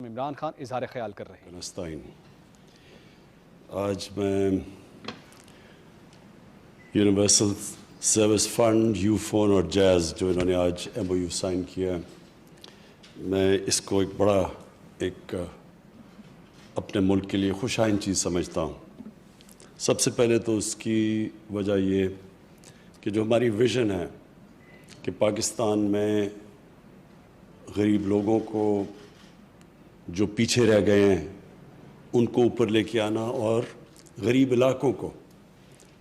عمران خان اظہار خیال کر رہے ہیں۔ آج میں universal service fund, you phone اور جیز جو انہوں نے آج ایم او یو سائن کیا ہے، میں اس کو ایک بڑا اپنے ملک کے لیے خوش آئند چیز سمجھتا ہوں۔ سب سے پہلے تو اس کی وجہ یہ کہ جو ہماری ویژن ہے کہ پاکستان میں غریب لوگوں کو جو پیچھے رہ گئے ہیں ان کو اوپر لے کے آنا، اور غریب علاقوں کو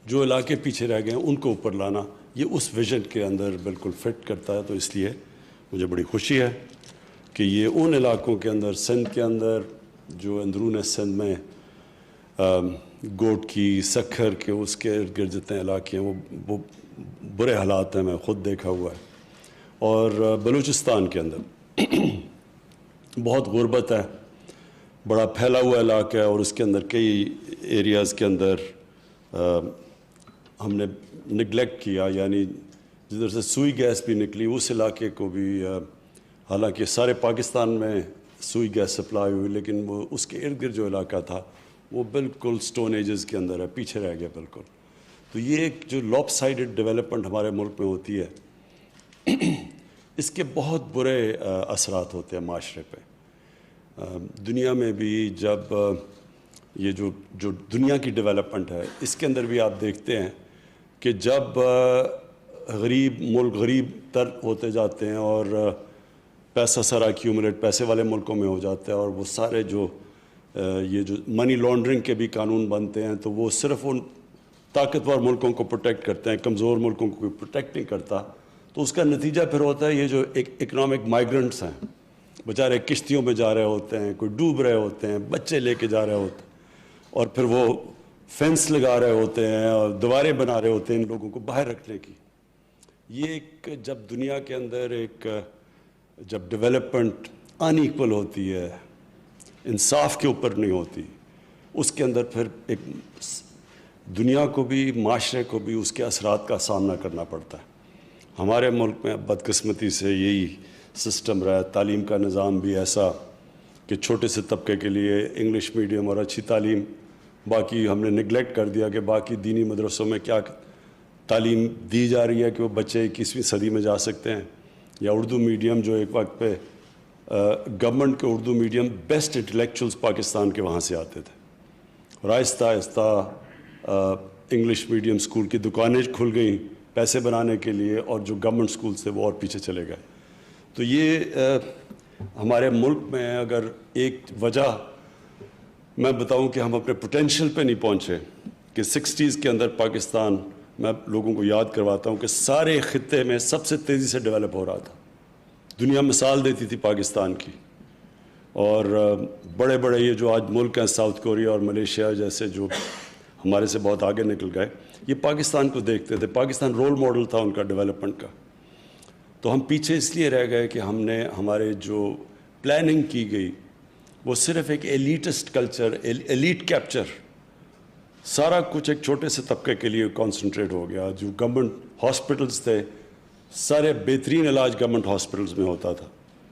جو علاقے پیچھے رہ گئے ہیں ان کو اوپر لانا، یہ اس ویژن کے اندر بالکل فٹ کرتا ہے۔ تو اس لیے مجھے بڑی خوشی ہے کہ یہ ان علاقوں کے اندر، سندھ کے اندر جو اندرون سندھ میں گوٹ کی، سکھر کے، اس کے ارد گرد جتنے علاقے ہیں وہ برے حالات ہیں، میں خود دیکھا ہوا ہے، اور بلوچستان کے اندر بہت غربت ہے، بڑا پھیلا ہوا علاقہ ہے، اور اس کے اندر کئی ایریاز کے اندر ہم نے نگلیکٹ کیا، یعنی جدھر سے سوئی گیس بھی نکلی اس علاقے کو بھی، حالانکہ سارے پاکستان میں سوئی گیس سپلائی ہوئی، لیکن وہ اس کے ارد گرد جو علاقہ تھا وہ بالکل سٹون ایجز کے اندر ہے، پیچھے رہ گیا بالکل۔ تو یہ ایک جو لاپ سائڈڈ ڈیولپمنٹ ہمارے ملک میں ہوتی ہے، اس کے بہت برے اثرات ہوتے ہیں معاشرے پہ۔ دنیا میں بھی جب یہ جو دنیا کی ڈیولپمنٹ ہے، اس کے اندر بھی آپ دیکھتے ہیں کہ جب غریب ملک غریب تر ہوتے جاتے ہیں اور پیسہ سارا ایکیومولیٹ پیسے والے ملکوں میں ہو جاتا ہے، اور وہ سارے جو یہ جو منی لانڈرنگ کے بھی قانون بنتے ہیں، تو وہ صرف ان طاقتور ملکوں کو پروٹیکٹ کرتے ہیں، کمزور ملکوں کو کوئی پروٹیکٹ نہیں کرتا۔ تو اس کا نتیجہ پھر ہوتا ہے یہ جو اکنامک مائیگرنٹس ہیں، بیچارے کشتیوں میں جا رہے ہوتے ہیں، کوئی ڈوب رہے ہوتے ہیں، بچے لے کے جا رہے ہوتے ہیں، اور پھر وہ فینس لگا رہے ہوتے ہیں اور دیواریں بنا رہے ہوتے ہیں ان لوگوں کو باہر رکھنے کی۔ یہ ایک جب دنیا کے اندر جب ڈیولپمنٹ ان ایکول ہوتی ہے، انصاف کے اوپر نہیں ہوتی، اس کے اندر پھر ایک دنیا کو بھی، معاشرے کو بھی اس کے اثرات کا سامنا کرنا پڑتا ہے۔ ہمارے ملک میں بدقسمتی سے یہی سسٹم رہا ہے، تعلیم کا نظام بھی ایسا کہ چھوٹے سے طبقے کے لیے انگلش میڈیم اور اچھی تعلیم، باقی ہم نے نگلیکٹ کر دیا کہ باقی دینی مدرسوں میں کیا تعلیم دی جا رہی ہے کہ وہ بچے 21ویں صدی میں جا سکتے ہیں، یا اردو میڈیم جو ایک وقت پہ گورنمنٹ کے Urdu medium best intellectuals Pakistan کے وہاں سے آتے تھے، اور آہستہ آہستہ انگلش میڈیم اسکول کی دکانیں کھل گئیں پیسے بنانے کے لیے، اور جو گورنمنٹ اسکولس تھے وہ اور پیچھے چلے گئے۔ تو یہ ہمارے ملک میں اگر ایک وجہ میں بتاؤں کہ ہم اپنے پوٹینشیل پہ نہیں پہنچے، کہ 60s کے اندر پاکستان، میں لوگوں کو یاد کرواتا ہوں کہ سارے خطے میں سب سے تیزی سے ڈیولپ ہو رہا تھا، دنیا مثال دیتی تھی پاکستان کی، اور بڑے بڑے یہ جو آج ملک ہیں ساؤتھ کوریا اور ملیشیا جیسے جو ہمارے سے بہت آگے نکل گئے، یہ پاکستان کو دیکھتے تھے، پاکستان رول ماڈل تھا ان کا ڈیولپمنٹ کا۔ تو ہم پیچھے اس لیے رہ گئے کہ ہم نے ہمارے جو پلاننگ کی گئی وہ صرف ایک ایلیٹسٹ کلچر، ایلیٹ کیپچر، سارا کچھ ایک چھوٹے سے طبقے کے لیے کانسنٹریٹ ہو گیا۔ جو گورنمنٹ ہاسپٹلس تھے، سارے بہترین علاج گورنمنٹ ہاسپٹلس میں ہوتا تھا،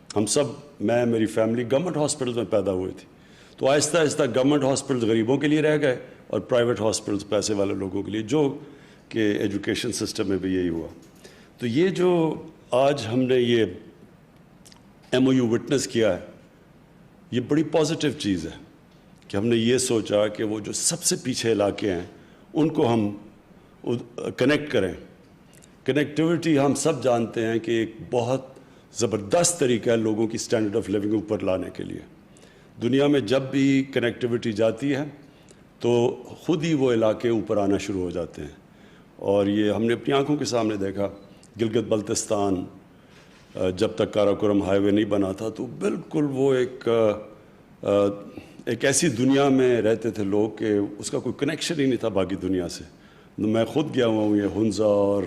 ہم سب، میں میری فیملی گورنمنٹ ہاسپٹلس میں پیدا ہوئی تھی۔ تو آہستہ آہستہ گورنمنٹ ہاسپٹلس غریبوں کے لیے رہ گئے، اور پرائیویٹ ہاسپٹلس پیسے والے لوگوں کے لیے، جو کہ ایجوکیشن سسٹم میں بھی یہی ہوا۔ تو یہ جو آج ہم نے یہ ایم او یو وٹنس کیا ہے، یہ بڑی پازیٹیو چیز ہے کہ ہم نے یہ سوچا کہ وہ جو سب سے پیچھے علاقے ہیں ان کو ہم کنیکٹ کریں۔ کنیکٹیوٹی ہم سب جانتے ہیں کہ ایک بہت زبردست طریقہ ہے لوگوں کی سٹینڈرڈ آف لیونگ اوپر لانے کے لیے۔ دنیا میں جب بھی کنیکٹیوٹی جاتی ہے تو خود ہی وہ علاقے اوپر آنا شروع ہو جاتے ہیں، اور یہ ہم نے اپنی آنکھوں کے سامنے دیکھا۔ گلگت بلتستان جب تک کاراکورم ہائی وے نہیں بنا تھا تو بالکل وہ ایک ایسی دنیا میں رہتے تھے لوگ کہ اس کا کوئی کنیکشن ہی نہیں تھا باقی دنیا سے۔ میں خود گیا ہوا ہوں یہ ہنزا اور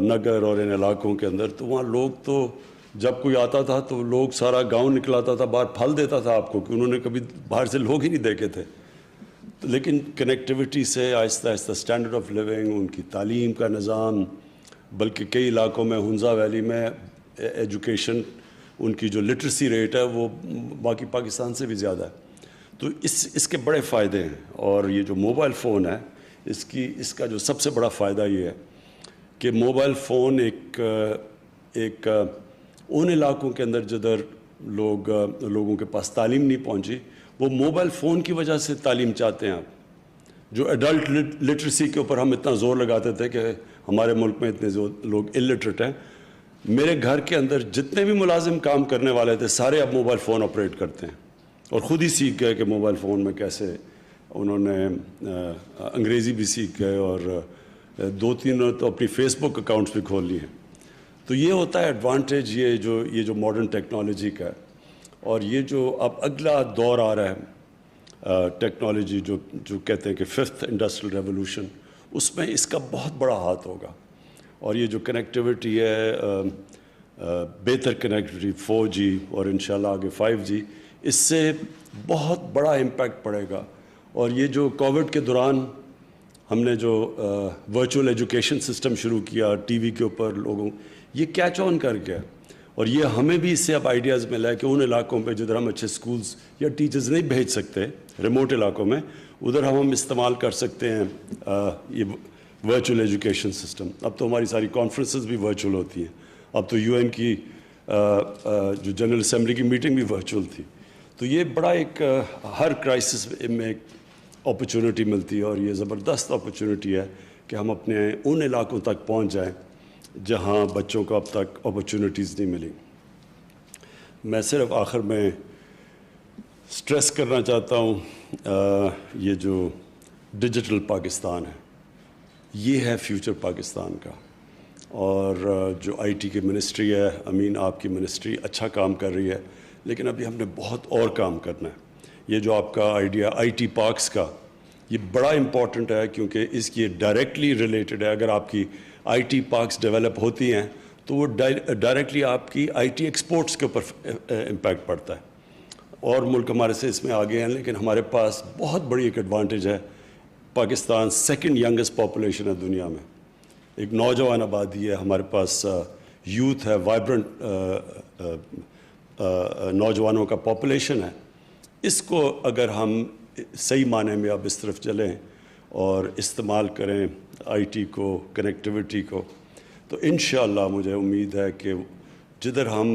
نگر اور ان علاقوں کے اندر، تو وہاں لوگ تو جب کوئی آتا تھا تو لوگ سارا گاؤں نکلاتا تھا باہر، پھل دیتا تھا آپ کو، کہ انہوں نے کبھی باہر سے لوگ ہی نہیں دیکھے تھے۔ لیکن کنیکٹیوٹی سے آہستہ آہستہ سٹینڈرڈ آف لیونگ، ان کی تعلیم کا نظام، بلکہ کئی علاقوں میں ہنزا ویلی میں ایجوکیشن ان کی جو لٹریسی ریٹ ہے وہ باقی پاکستان سے بھی زیادہ ہے. تو اس کے بڑے فائدے ہیں. اور یہ جو موبائل فون ہے اس کا جو سب سے بڑا فائدہ یہ ہے کہ موبائل فون ایک ان علاقوں کے اندر جدھر لوگوں کے پاس تعلیم نہیں پہنچی, وہ موبائل فون کی وجہ سے تعلیم چاہتے ہیں. آپ جو ایڈلٹ لٹریسی کے اوپر ہم اتنا زور لگاتے تھے کہ ہمارے ملک میں اتنے لوگ الٹریٹ ہیں, میرے گھر کے اندر جتنے بھی ملازم کام کرنے والے تھے سارے اب موبائل فون آپریٹ کرتے ہیں اور خود ہی سیکھ گئے کہ موبائل فون میں کیسے. انہوں نے انگریزی بھی سیکھ گئے اور 2-3 تو اپنی فیس بک اکاؤنٹس بھی کھول لیے ہیں. تو یہ ہوتا ہے ایڈوانٹیج یہ جو ماڈرن ٹیکنالوجی کا ہے. اور یہ جو اب اگلا دور آ رہا ہے ٹیکنالوجی جو کہتے ہیں کہ 5th انڈسٹریل ریولوشن, اس میں اس کا بہت بڑا ہاتھ ہوگا. اور یہ جو کنیکٹیوٹی ہے, بہتر کنیکٹیوٹی 4G اور انشاءاللہ آگے 5G, اس سے بہت بڑا امپیکٹ پڑے گا. اور یہ جو کووڈ کے دوران ہم نے جو ورچوئل ایجوکیشن سسٹم شروع کیا ٹی وی کے اوپر لوگوں, یہ کیچ آن کر گیا. اور یہ ہمیں بھی اس سے اب آئیڈیاز ملا ہے کہ ان علاقوں پہ جدھر ہم اچھے سکولز یا ٹیچرز نہیں بھیج سکتے, ریموٹ علاقوں میں, ادھر ہم استعمال کر سکتے ہیں یہ ورچوئل ایجوکیشن سسٹم. اب تو ہماری ساری کانفرنسز بھی ورچوئل ہوتی ہیں. اب تو UN کی جو جنرل اسمبلی کی میٹنگ بھی ورچوئل تھی. تو یہ بڑا ایک ہر کرائسس میں ایک اپرچونٹی ملتی ہے, اور یہ زبردست اپرچونٹی ہے کہ ہم اپنے ان علاقوں تک پہنچ جائیں جہاں بچوں کو اب تک اپرچونٹیز نہیں ملی. میں صرف آخر میں سٹریس کرنا چاہتا ہوں یہ جو ڈیجیٹل پاکستان ہے, یہ ہے فیوچر پاکستان کا. اور جو IT کی منسٹری ہے, امین آپ کی منسٹری اچھا کام کر رہی ہے, لیکن ابھی ہم نے بہت اور کام کرنا ہے. یہ جو آپ کا آئیڈیا IT پارکس کا, یہ بڑا امپورٹنٹ ہے کیونکہ اس کی ڈائریکٹلی ریلیٹڈ ہے. اگر آپ کی IT پارکس ڈیولپ ہوتی ہیں تو وہ ڈائریکٹلی آپ کی IT ایکسپورٹس کے اوپر امپیکٹ پڑتا ہے. اور ملک ہمارے سے اس میں آگے ہیں, لیکن ہمارے پاس بہت بڑی ایک ایڈوانٹیج ہے. پاکستان 2nd ینگسٹ پاپولیشن ہے دنیا میں, ایک نوجوان آبادی ہے ہمارے پاس, یوتھ ہے, وائبرنٹ نوجوانوں کا پاپولیشن ہے. اس کو اگر ہم صحیح معنی میں اب اس طرف چلیں اور استعمال کریں IT کو, کنیکٹیوٹی کو, تو انشاءاللہ مجھے امید ہے کہ جدھر ہم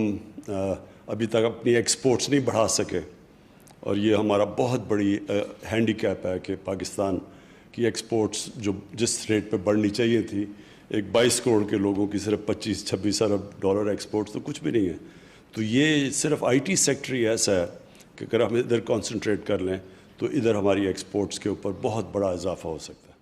ابھی تک اپنی ایکسپورٹس نہیں بڑھا سکے, اور یہ ہمارا بہت بڑی ہینڈی کیپ ہے کہ پاکستان کی ایکسپورٹس جو جس ریٹ پہ بڑھنی چاہیے تھی, ایک 22 کروڑ کے لوگوں کی صرف 25-26 ارب ڈالر ایکسپورٹس تو کچھ بھی نہیں ہے. تو یہ صرف IT سیکٹر ہی ایسا ہے کہ اگر ہم ادھر کانسنٹریٹ کر لیں تو ادھر ہماری ایکسپورٹس کے اوپر بہت بڑا اضافہ ہو سکتا ہے.